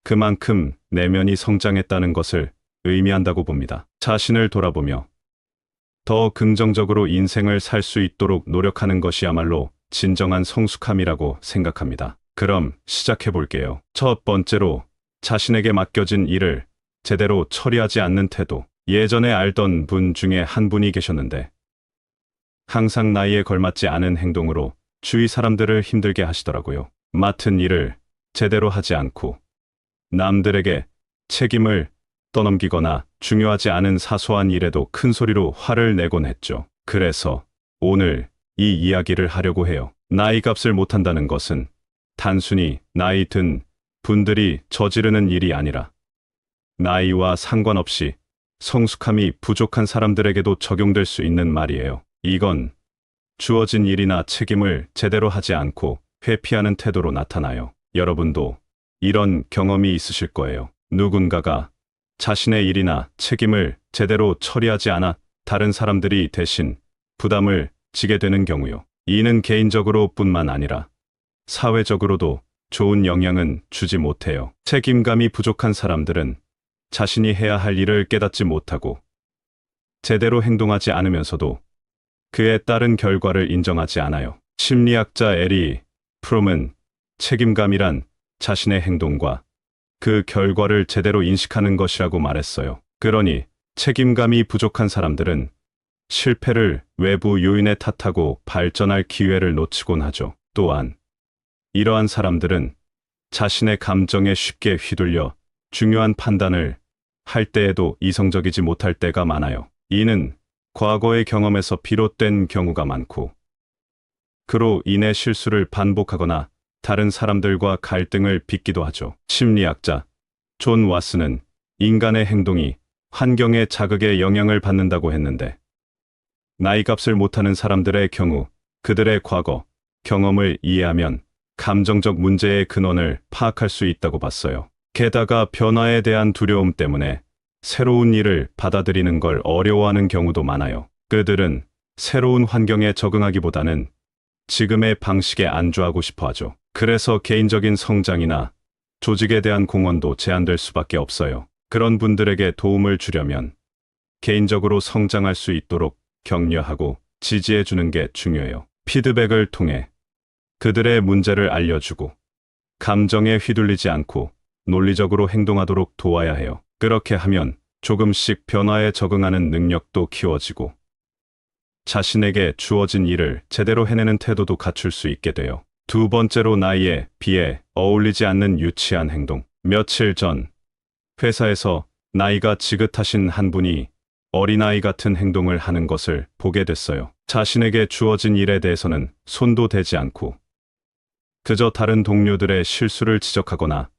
그만큼 내면이 성장했다는 것을 의미한다고 봅니다. 자신을 돌아보며 더 긍정적으로 인생을 살 수 있도록 노력하는 것이야말로 진정한 성숙함이라고 생각합니다. 그럼 시작해 볼게요. 첫 번째로 자신에게 맡겨진 일을 제대로 처리하지 않는 태도. 예전에 알던 분 중에 한 분이 계셨는데 항상 나이에 걸맞지 않은 행동으로 주위 사람들을 힘들게 하시더라고요. 맡은 일을 제대로 하지 않고 남들에게 책임을 떠넘기거나 중요하지 않은 사소한 일에도 큰 소리로 화를 내곤 했죠. 그래서 오늘 이 이야기를 하려고 해요. 나이값을 못한다는 것은 단순히 나이 든 분들이 저지르는 일이 아니라 나이와 상관없이 성숙함이 부족한 사람들에게도 적용될 수 있는 말이에요. 이건 주어진 일이나 책임을 제대로 하지 않고 회피하는 태도로 나타나요. 여러분도 이런 경험이 있으실 거예요. 누군가가 자신의 일이나 책임을 제대로 처리하지 않아 다른 사람들이 대신 부담을 지게 되는 경우요. 이는 개인적으로 뿐만 아니라 사회적으로도 좋은 영향은 주지 못해요. 책임감이 부족한 사람들은 자신이 해야 할 일을 깨닫지 못하고 제대로 행동하지 않으면서도 그에 따른 결과를 인정하지 않아요. 심리학자 에리 프롬은 책임감이란 자신의 행동과 그 결과를 제대로 인식하는 것이라고 말했어요. 그러니 책임감이 부족한 사람들은 실패를 외부 요인에 탓하고 발전할 기회를 놓치곤 하죠. 또한 이러한 사람들은 자신의 감정에 쉽게 휘둘려 중요한 판단을 할 때에도 이성적이지 못할 때가 많아요. 이는 과거의 경험에서 비롯된 경우가 많고 그로 인해 실수를 반복하거나 다른 사람들과 갈등을 빚기도 하죠. 심리학자 존 와스는 인간의 행동이 환경의 자극에 영향을 받는다고 했는데, 나이값을 못하는 사람들의 경우 그들의 과거 경험을 이해하면 감정적 문제의 근원을 파악할 수 있다고 봤어요. 게다가 변화에 대한 두려움 때문에 새로운 일을 받아들이는 걸 어려워하는 경우도 많아요. 그들은 새로운 환경에 적응하기보다는 지금의 방식에 안주하고 싶어 하죠. 그래서 개인적인 성장이나 조직에 대한 공헌도 제한될 수밖에 없어요. 그런 분들에게 도움을 주려면 개인적으로 성장할 수 있도록 격려하고 지지해 주는 게 중요해요. 피드백을 통해 그들의 문제를 알려주고 감정에 휘둘리지 않고 논리적으로 행동하도록 도와야 해요. 그렇게 하면 조금씩 변화에 적응하는 능력도 키워지고 자신에게 주어진 일을 제대로 해내는 태도도 갖출 수 있게 돼요. 두 번째로, 나이에 비해 어울리지 않는 유치한 행동. 며칠 전 회사에서 나이가 지긋하신 한 분이 어린아이 같은 행동을 하는 것을 보게 됐어요. 자신에게 주어진 일에 대해서는 손도 대지 않고 그저 다른 동료들의 실수를 지적하거나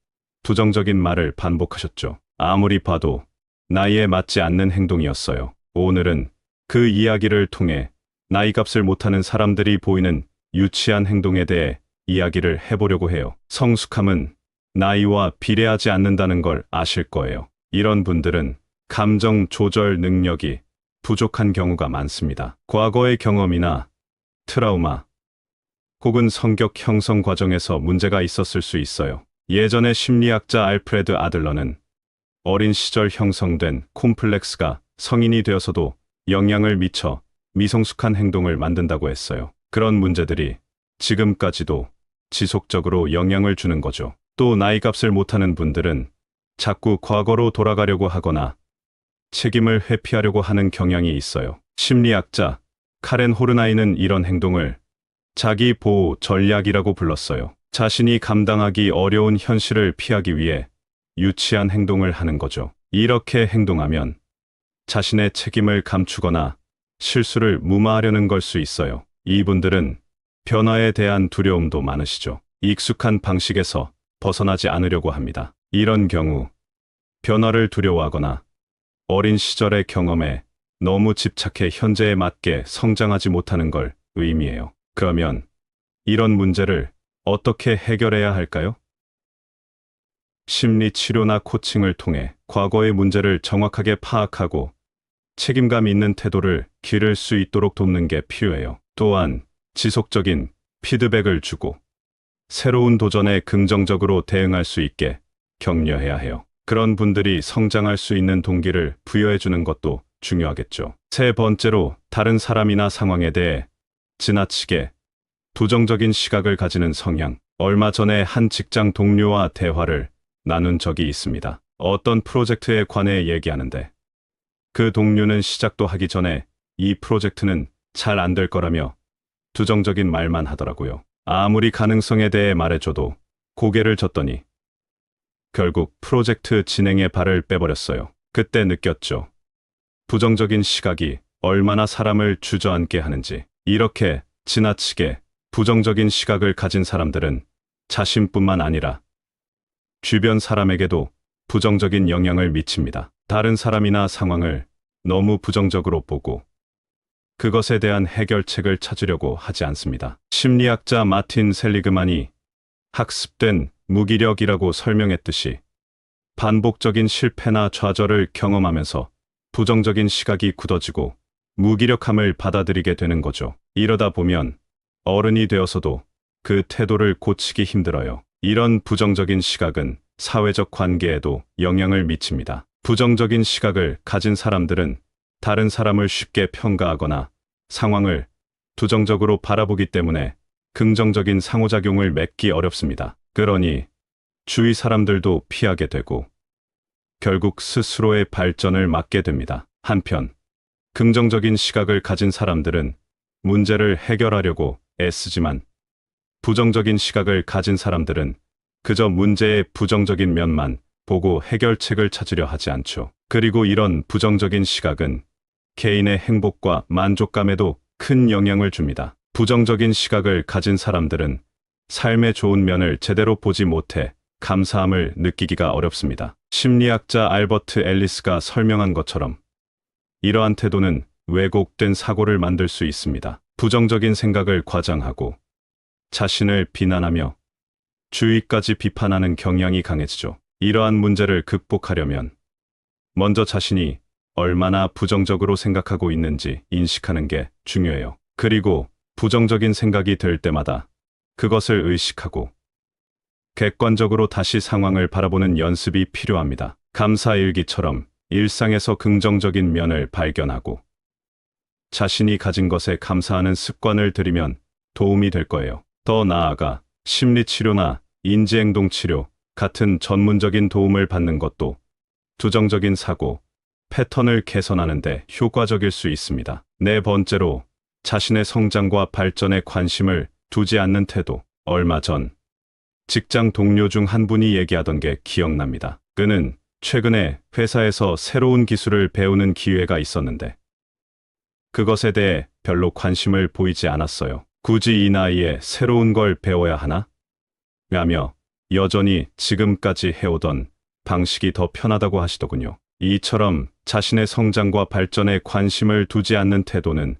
부정적인 말을 반복하셨죠. 아무리 봐도 나이에 맞지 않는 행동이었어요. 오늘은 그 이야기를 통해 나이값을 못하는 사람들이 보이는 유치한 행동에 대해 이야기를 해보려고 해요. 성숙함은 나이와 비례하지 않는다는 걸 아실 거예요. 이런 분들은 감정 조절 능력이 부족한 경우가 많습니다. 과거의 경험이나 트라우마 혹은 성격 형성 과정에서 문제가 있었을 수 있어요. 예전에 심리학자 알프레드 아들러는 어린 시절 형성된 콤플렉스가 성인이 되어서도 영향을 미쳐 미성숙한 행동을 만든다고 했어요. 그런 문제들이 지금까지도 지속적으로 영향을 주는 거죠. 또 나이값을 못하는 분들은 자꾸 과거로 돌아가려고 하거나 책임을 회피하려고 하는 경향이 있어요. 심리학자 카렌 호르나이는 이런 행동을 자기 보호 전략이라고 불렀어요. 자신이 감당하기 어려운 현실을 피하기 위해 유치한 행동을 하는 거죠. 이렇게 행동하면 자신의 책임을 감추거나 실수를 무마하려는 걸 수 있어요. 이분들은 변화에 대한 두려움도 많으시죠. 익숙한 방식에서 벗어나지 않으려고 합니다. 이런 경우 변화를 두려워하거나 어린 시절의 경험에 너무 집착해 현재에 맞게 성장하지 못하는 걸 의미해요. 그러면 이런 문제를 어떻게 해결해야 할까요? 심리 치료나 코칭을 통해 과거의 문제를 정확하게 파악하고 책임감 있는 태도를 기를 수 있도록 돕는 게 필요해요. 또한 지속적인 피드백을 주고 새로운 도전에 긍정적으로 대응할 수 있게 격려해야 해요. 그런 분들이 성장할 수 있는 동기를 부여해 주는 것도 중요하겠죠. 세 번째로, 다른 사람이나 상황에 대해 지나치게 부정적인 시각을 가지는 성향. 얼마 전에 한 직장 동료와 대화를 나눈 적이 있습니다. 어떤 프로젝트에 관해 얘기하는데 그 동료는 시작도 하기 전에 이 프로젝트는 잘 안 될 거라며 부정적인 말만 하더라고요. 아무리 가능성에 대해 말해줘도 고개를 젓더니 결국 프로젝트 진행에 발을 빼버렸어요. 그때 느꼈죠. 부정적인 시각이 얼마나 사람을 주저앉게 하는지. 이렇게 지나치게 부정적인 시각을 가진 사람들은 자신뿐만 아니라 주변 사람에게도 부정적인 영향을 미칩니다. 다른 사람이나 상황을 너무 부정적으로 보고 그것에 대한 해결책을 찾으려고 하지 않습니다. 심리학자 마틴 셀리그만이 학습된 무기력이라고 설명했듯이 반복적인 실패나 좌절을 경험하면서 부정적인 시각이 굳어지고 무기력함을 받아들이게 되는 거죠. 이러다 보면 어른이 되어서도 그 태도를 고치기 힘들어요. 이런 부정적인 시각은 사회적 관계에도 영향을 미칩니다. 부정적인 시각을 가진 사람들은 다른 사람을 쉽게 평가하거나 상황을 부정적으로 바라보기 때문에 긍정적인 상호작용을 맺기 어렵습니다. 그러니 주위 사람들도 피하게 되고 결국 스스로의 발전을 막게 됩니다. 한편 긍정적인 시각을 가진 사람들은 문제를 해결하려고 애쓰지만 부정적인 시각을 가진 사람들은 그저 문제의 부정적인 면만 보고 해결책을 찾으려 하지 않죠. 그리고 이런 부정적인 시각은 개인의 행복과 만족감에도 큰 영향을 줍니다. 부정적인 시각을 가진 사람들은 삶의 좋은 면을 제대로 보지 못해 감사함을 느끼기가 어렵습니다. 심리학자 알버트 앨리스가 설명한 것처럼 이러한 태도는 왜곡된 사고를 만들 수 있습니다. 부정적인 생각을 과장하고 자신을 비난하며 주위까지 비판하는 경향이 강해지죠. 이러한 문제를 극복하려면 먼저 자신이 얼마나 부정적으로 생각하고 있는지 인식하는 게 중요해요. 그리고 부정적인 생각이 들 때마다 그것을 의식하고 객관적으로 다시 상황을 바라보는 연습이 필요합니다. 감사일기처럼 일상에서 긍정적인 면을 발견하고 자신이 가진 것에 감사하는 습관을 들이면 도움이 될 거예요. 더 나아가 심리치료나 인지행동치료 같은 전문적인 도움을 받는 것도 부정적인 사고, 패턴을 개선하는 데 효과적일 수 있습니다. 네 번째로 자신의 성장과 발전에 관심을 두지 않는 태도. 얼마 전 직장 동료 중 한 분이 얘기하던 게 기억납니다. 그는 최근에 회사에서 새로운 기술을 배우는 기회가 있었는데 그것에 대해 별로 관심을 보이지 않았어요. 굳이 이 나이에 새로운 걸 배워야 하나? 라며 여전히 지금까지 해오던 방식이 더 편하다고 하시더군요. 이처럼 자신의 성장과 발전에 관심을 두지 않는 태도는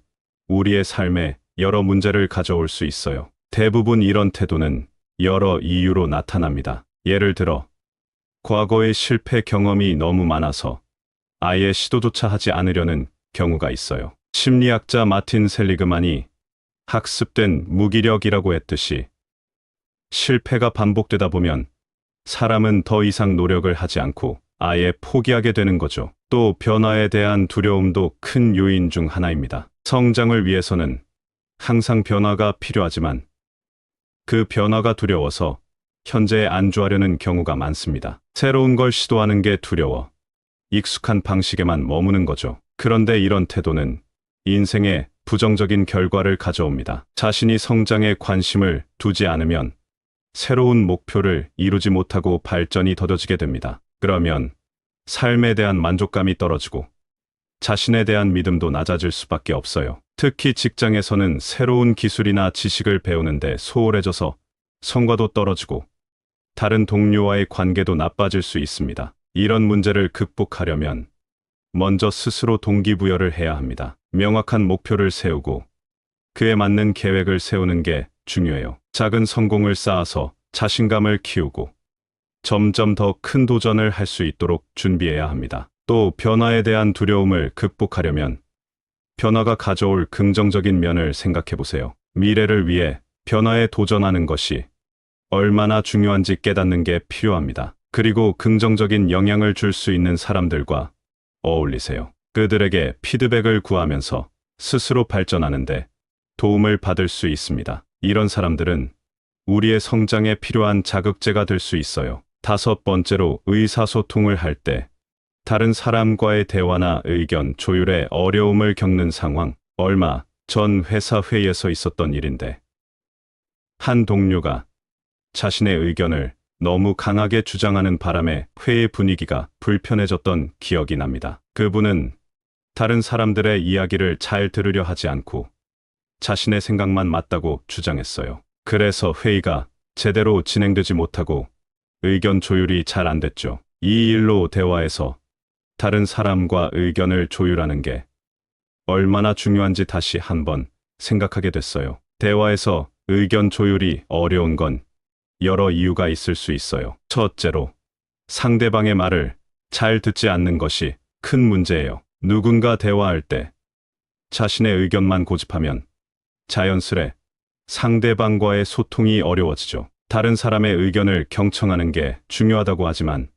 우리의 삶에 여러 문제를 가져올 수 있어요. 대부분 이런 태도는 여러 이유로 나타납니다. 예를 들어 과거의 실패 경험이 너무 많아서 아예 시도조차 하지 않으려는 경우가 있어요. 심리학자 마틴 셀리그만이 학습된 무기력이라고 했듯이 실패가 반복되다 보면 사람은 더 이상 노력을 하지 않고 아예 포기하게 되는 거죠. 또 변화에 대한 두려움도 큰 요인 중 하나입니다. 성장을 위해서는 항상 변화가 필요하지만 그 변화가 두려워서 현재에 안주하려는 경우가 많습니다. 새로운 걸 시도하는 게 두려워 익숙한 방식에만 머무는 거죠. 그런데 이런 태도는 인생에 부정적인 결과를 가져옵니다. 자신이 성장에 관심을 두지 않으면 새로운 목표를 이루지 못하고 발전이 더뎌지게 됩니다. 그러면 삶에 대한 만족감이 떨어지고 자신에 대한 믿음도 낮아질 수밖에 없어요. 특히 직장에서는 새로운 기술이나 지식을 배우는데 소홀해져서 성과도 떨어지고 다른 동료와의 관계도 나빠질 수 있습니다. 이런 문제를 극복하려면 먼저 스스로 동기부여를 해야 합니다. 명확한 목표를 세우고 그에 맞는 계획을 세우는 게 중요해요. 작은 성공을 쌓아서 자신감을 키우고 점점 더 큰 도전을 할 수 있도록 준비해야 합니다. 또 변화에 대한 두려움을 극복하려면 변화가 가져올 긍정적인 면을 생각해 보세요. 미래를 위해 변화에 도전하는 것이 얼마나 중요한지 깨닫는 게 필요합니다. 그리고 긍정적인 영향을 줄 수 있는 사람들과 어울리세요. 그들에게 피드백을 구하면서 스스로 발전하는데 도움을 받을 수 있습니다. 이런 사람들은 우리의 성장에 필요한 자극제가 될 수 있어요. 다섯 번째로 의사소통을 할 때 다른 사람과의 대화나 의견 조율에 어려움을 겪는 상황. 얼마 전 회사 회의에서 있었던 일인데 한 동료가 자신의 의견을 너무 강하게 주장하는 바람에 회의 분위기가 불편해졌던 기억이 납니다. 그분은 다른 사람들의 이야기를 잘 들으려 하지 않고 자신의 생각만 맞다고 주장했어요. 그래서 회의가 제대로 진행되지 못하고 의견 조율이 잘 안 됐죠. 이 일로 대화에서 다른 사람과 의견을 조율하는 게 얼마나 중요한지 다시 한번 생각하게 됐어요. 대화에서 의견 조율이 어려운 건 여러 이유가 있을 수 있어요. 첫째로, 상대방의 말을 잘 듣지 않는 것이 큰 문제예요. 누군가 대화할 때 자신의 의견만 고집하면 자연스레 상대방과의 소통이 어려워지죠. 다른 사람의 의견을 경청하는 게 중요하다고 하지만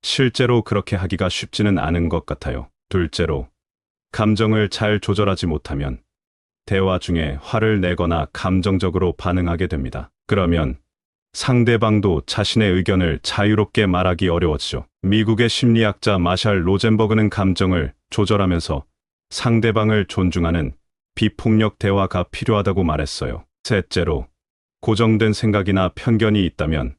실제로 그렇게 하기가 쉽지는 않은 것 같아요. 둘째로, 감정을 잘 조절하지 못하면 대화 중에 화를 내거나 감정적으로 반응하게 됩니다. 그러면 상대방도 자신의 의견을 자유롭게 말하기 어려워지죠. 미국의 심리학자 마샬 로젠버그는 감정을 조절하면서 상대방을 존중하는 비폭력 대화가 필요하다고 말했어요. 셋째로, 고정된 생각이나 편견이 있다면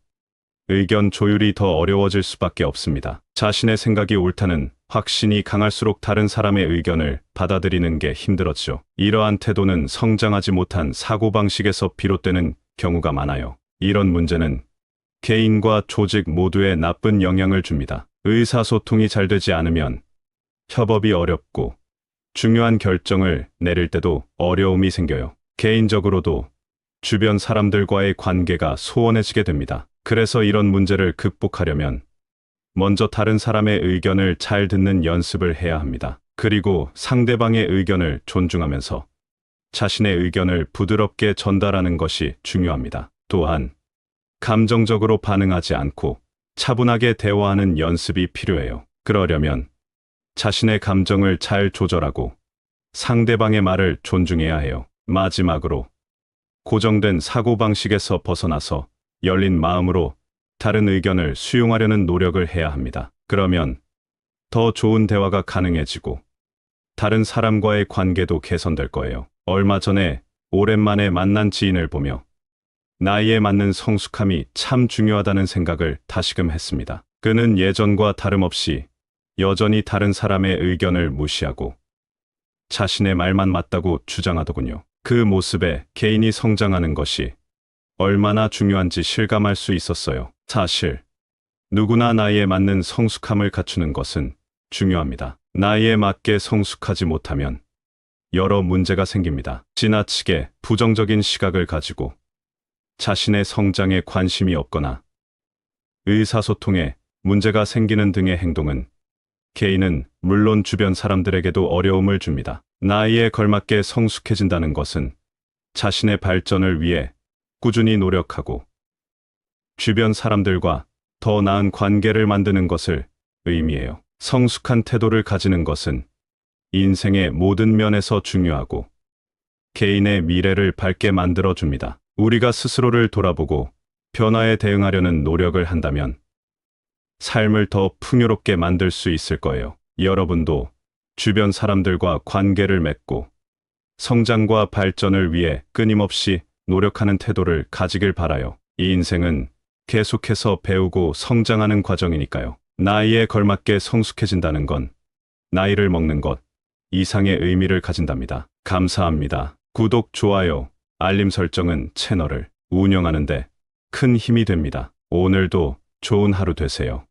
의견 조율이 더 어려워질 수밖에 없습니다. 자신의 생각이 옳다는 확신이 강할수록 다른 사람의 의견을 받아들이는 게 힘들어지죠. 이러한 태도는 성장하지 못한 사고방식에서 비롯되는 경우가 많아요. 이런 문제는 개인과 조직 모두에 나쁜 영향을 줍니다. 의사소통이 잘 되지 않으면 협업이 어렵고 중요한 결정을 내릴 때도 어려움이 생겨요. 개인적으로도 주변 사람들과의 관계가 소원해지게 됩니다. 그래서 이런 문제를 극복하려면 먼저 다른 사람의 의견을 잘 듣는 연습을 해야 합니다. 그리고 상대방의 의견을 존중하면서 자신의 의견을 부드럽게 전달하는 것이 중요합니다. 또한 감정적으로 반응하지 않고 차분하게 대화하는 연습이 필요해요. 그러려면 자신의 감정을 잘 조절하고 상대방의 말을 존중해야 해요. 마지막으로 고정된 사고방식에서 벗어나서 열린 마음으로 다른 의견을 수용하려는 노력을 해야 합니다. 그러면 더 좋은 대화가 가능해지고 다른 사람과의 관계도 개선될 거예요. 얼마 전에 오랜만에 만난 지인을 보며 나이에 맞는 성숙함이 참 중요하다는 생각을 다시금 했습니다. 그는 예전과 다름없이 여전히 다른 사람의 의견을 무시하고 자신의 말만 맞다고 주장하더군요. 그 모습에 개인이 성장하는 것이 얼마나 중요한지 실감할 수 있었어요. 사실 누구나 나이에 맞는 성숙함을 갖추는 것은 중요합니다. 나이에 맞게 성숙하지 못하면 여러 문제가 생깁니다. 지나치게 부정적인 시각을 가지고 자신의 성장에 관심이 없거나 의사소통에 문제가 생기는 등의 행동은 개인은 물론 주변 사람들에게도 어려움을 줍니다. 나이에 걸맞게 성숙해진다는 것은 자신의 발전을 위해 꾸준히 노력하고 주변 사람들과 더 나은 관계를 만드는 것을 의미해요. 성숙한 태도를 가지는 것은 인생의 모든 면에서 중요하고 개인의 미래를 밝게 만들어줍니다. 우리가 스스로를 돌아보고 변화에 대응하려는 노력을 한다면 삶을 더 풍요롭게 만들 수 있을 거예요. 여러분도 주변 사람들과 관계를 맺고 성장과 발전을 위해 끊임없이 노력하는 태도를 가지길 바라요. 이 인생은 계속해서 배우고 성장하는 과정이니까요. 나이에 걸맞게 성숙해진다는 건 나이를 먹는 것 이상의 의미를 가진답니다. 감사합니다. 구독, 좋아요, 알림 설정은 채널을 운영하는데 큰 힘이 됩니다. 오늘도 좋은 하루 되세요.